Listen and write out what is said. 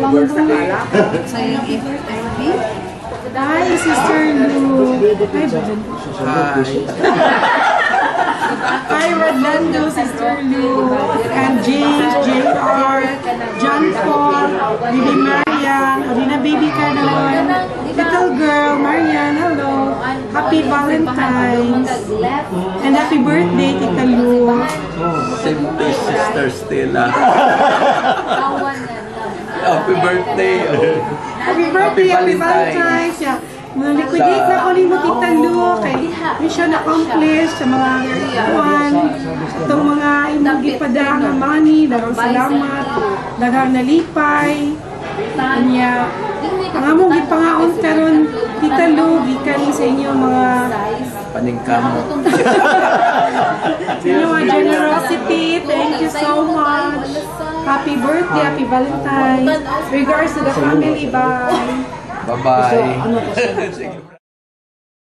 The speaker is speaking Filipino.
Valentine's. Sayang Hi, Sister Lou. Hi, Hi, Rolando, Sister Lou, and James, JR, John Paul, Baby Marian, Odina Baby Canon, Little Girl, Marian, hello. Happy Valentine's. And happy birthday, Tita Lou. Simple Sister Stella. Happy birthday. Happy birthday, happy Valentine's. Yeah. Liquidate na ko ni mo, Tita Lou, kay mission accomplished sa mga kuwan. Itong mga imugi pa ng money, dagang salamat, dagang nalipay. Kanya, ang among gipangaon karon, Tita Lou, gikan sa inyo mga Paningkamo. sa inyo mga generosity. Thank you so much. Happy birthday, happy Valentine's. Regards to the family, bye. Bye-bye.